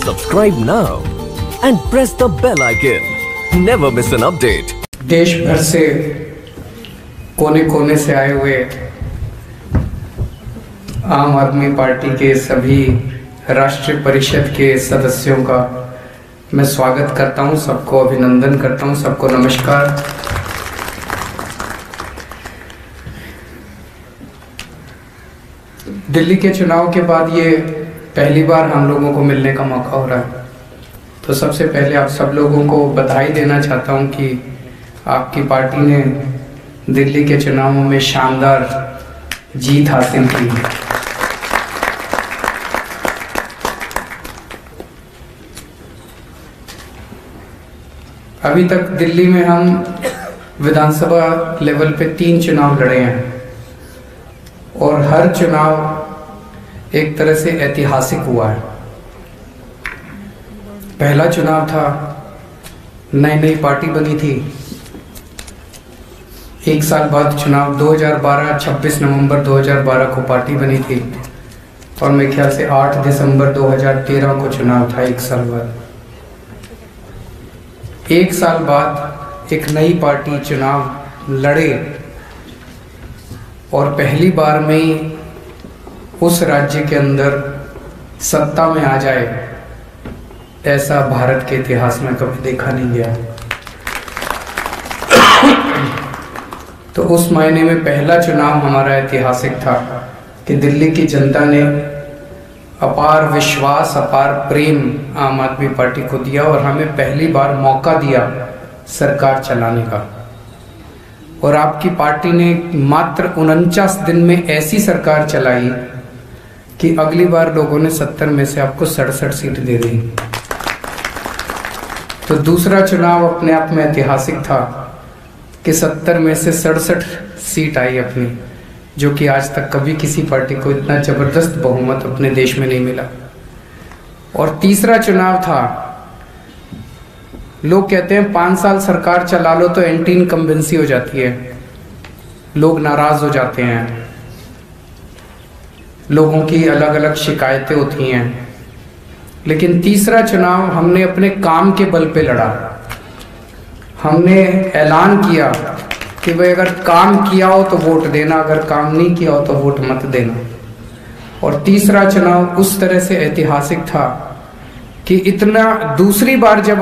Subscribe now and press the bell icon. Never miss an update. देश भर से कोने कोने से आए हुए आम आदमी पार्टी के सभी राष्ट्रीय परिषद के सदस्यों का मैं स्वागत करता हूं, सबको अभिनंदन करता हूं, सबको नमस्कार। दिल्ली के चुनाव के बाद ये पहली बार हम लोगों को मिलने का मौका हो रहा है, तो सबसे पहले आप सब लोगों को बधाई देना चाहता हूं कि आपकी पार्टी ने दिल्ली के चुनावों में शानदार जीत हासिल की है। अभी तक दिल्ली में हम विधानसभा लेवल पे 3 चुनाव लड़े हैं और हर चुनाव एक तरह से ऐतिहासिक हुआ है। पहला चुनाव था, नई पार्टी बनी थी। 1 साल बाद चुनाव 2012 26 नवंबर 2012 को पार्टी बनी थी और मेरे ख्याल से 8 दिसंबर 2013 को चुनाव था। 1 साल बाद 1 साल बाद एक नई पार्टी चुनाव लड़े और पहली बार में ही उस राज्य के अंदर सत्ता में आ जाए, ऐसा भारत के इतिहास में कभी देखा नहीं गया। तो उस मायने में पहला चुनाव हमारा ऐतिहासिक था कि दिल्ली की जनता ने अपार विश्वास, अपार प्रेम आम आदमी पार्टी को दिया और हमें पहली बार मौका दिया सरकार चलाने का। और आपकी पार्टी ने मात्र 49 दिन में ऐसी सरकार चलाई कि अगली बार लोगों ने 70 में से आपको 67 सीट दे दी। तो दूसरा चुनाव अपने आप में ऐतिहासिक था कि 70 में से 67 सीट आई अपनी, जो कि आज तक कभी किसी पार्टी को इतना जबरदस्त बहुमत अपने देश में नहीं मिला। और तीसरा चुनाव था, लोग कहते हैं 5 साल सरकार चला लो तो एंटी इनकम्बेंसी हो जाती है, लोग नाराज हो जाते हैं, लोगों की अलग अलग शिकायतें होती हैं। लेकिन तीसरा चुनाव हमने अपने काम के बल पे लड़ा। हमने ऐलान किया कि भाई अगर काम किया हो तो वोट देना, अगर काम नहीं किया हो तो वोट मत देना। और तीसरा चुनाव उस तरह से ऐतिहासिक था कि इतना, दूसरी बार जब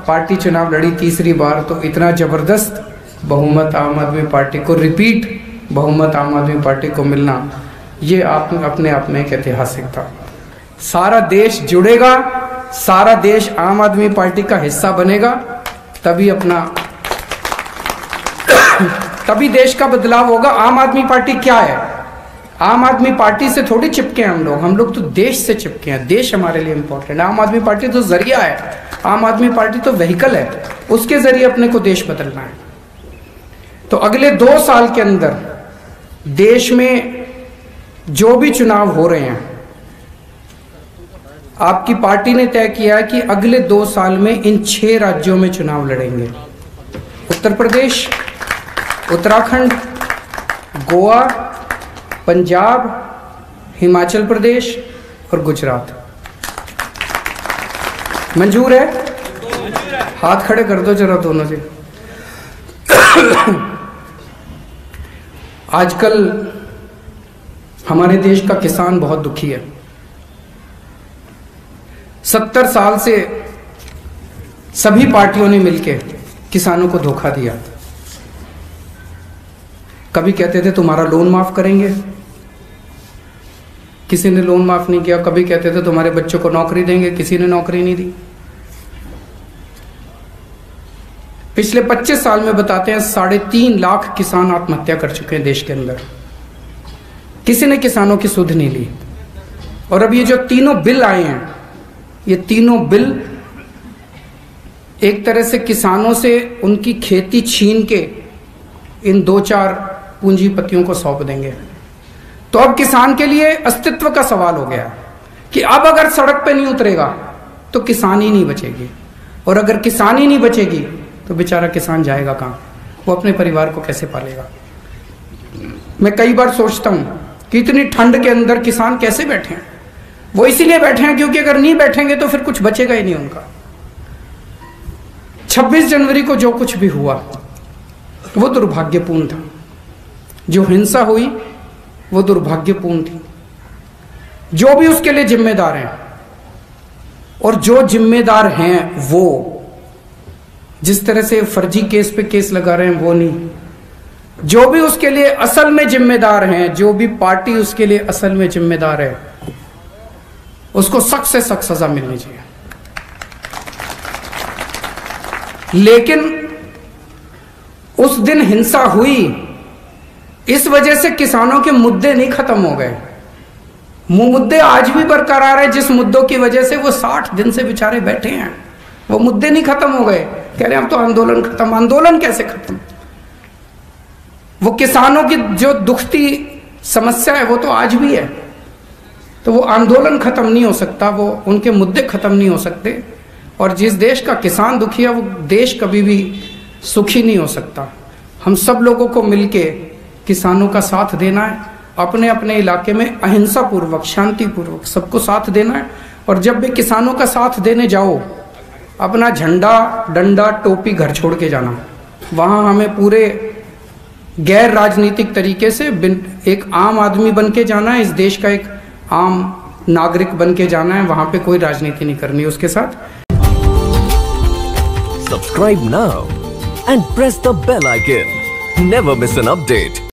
पार्टी चुनाव लड़ी तीसरी बार, तो इतना जबरदस्त बहुमत आम आदमी पार्टी को, रिपीट बहुमत आम आदमी पार्टी को मिलना, ये अपने आप में एक ऐतिहासिक था। सारा देश जुड़ेगा, सारा देश आम आदमी पार्टी का हिस्सा बनेगा, तभी देश का बदलाव होगा। आम आदमी पार्टी क्या है? आम आदमी पार्टी से थोड़ी चिपके हैं हम लोग तो देश से चिपके हैं। देश हमारे लिए इंपॉर्टेंट है। आम आदमी पार्टी तो जरिया है, आम आदमी पार्टी तो व्हीकल है, उसके जरिए अपने को देश बदलना है। तो अगले 2 साल के अंदर देश में जो भी चुनाव हो रहे हैं, आपकी पार्टी ने तय किया है कि अगले 2 साल में इन 6 राज्यों में चुनाव लड़ेंगे। उत्तर प्रदेश, उत्तराखंड, गोवा, पंजाब, हिमाचल प्रदेश और गुजरात। मंजूर है? हाथ खड़े कर दो जरा दोनों से। आजकल हमारे देश का किसान बहुत दुखी है। 70 साल से सभी पार्टियों ने मिलकर किसानों को धोखा दिया। कभी कहते थे तुम्हारा लोन माफ करेंगे, किसी ने लोन माफ नहीं किया। कभी कहते थे तुम्हारे बच्चों को नौकरी देंगे, किसी ने नौकरी नहीं दी। पिछले 25 साल में बताते हैं 3.5 लाख किसान आत्महत्या कर चुके हैं देश के अंदर। किसी ने किसानों की सुध नहीं ली। और अब ये जो तीनों बिल आए हैं, ये तीनों बिल एक तरह से किसानों से उनकी खेती छीन के इन 2-4 पूंजीपतियों को सौंप देंगे। तो अब किसान के लिए अस्तित्व का सवाल हो गया कि अब अगर सड़क पे नहीं उतरेगा तो किसान ही नहीं बचेगी, और अगर किसान ही नहीं बचेगी तो बेचारा किसान जाएगा कहाँ, वो अपने परिवार को कैसे पालेगा। मैं कई बार सोचता हूँ कि इतनी ठंड के अंदर किसान कैसे बैठे हैं। वो इसीलिए बैठे हैं क्योंकि अगर नहीं बैठेंगे तो फिर कुछ बचेगा ही नहीं उनका। 26 जनवरी को जो कुछ भी हुआ वो दुर्भाग्यपूर्ण था, जो हिंसा हुई वो दुर्भाग्यपूर्ण थी। जो भी उसके लिए जिम्मेदार हैं और जो जिम्मेदार हैं वो जिस तरह से फर्जी केस पे केस लगा रहे हैं वो नहीं, जो भी उसके लिए असल में जिम्मेदार हैं, जो भी पार्टी उसके लिए असल में जिम्मेदार है, उसको सख्त से सख्त सजा मिलनी चाहिए। लेकिन उस दिन हिंसा हुई, इस वजह से किसानों के मुद्दे नहीं खत्म हो गए। मुद्दे आज भी बरकरार है, जिस मुद्दों की वजह से वो 60 दिन से बेचारे बैठे हैं, वो मुद्दे नहीं खत्म हो गए। कह रहे हैं अब तो आंदोलन खत्म। आंदोलन कैसे खत्म? वो किसानों की जो दुखती समस्या है वो तो आज भी है। तो वो आंदोलन खत्म नहीं हो सकता, वो उनके मुद्दे खत्म नहीं हो सकते। और जिस देश का किसान दुखी है वो देश कभी भी सुखी नहीं हो सकता। हम सब लोगों को मिलके किसानों का साथ देना है, अपने अपने इलाके में अहिंसा पूर्वक, शांति पूर्वक सबको साथ देना है। और जब भी किसानों का साथ देने जाओ, अपना झंडा, डंडा, टोपी घर छोड़ के जाना। वहाँ हमें पूरे गैर राजनीतिक तरीके से एक आम आदमी बन के जाना है, इस देश का एक आम नागरिक बन के जाना है। वहाँ पे कोई राजनीति नहीं करनी उसके साथ। Subscribe now and press the bell icon. Never miss an update.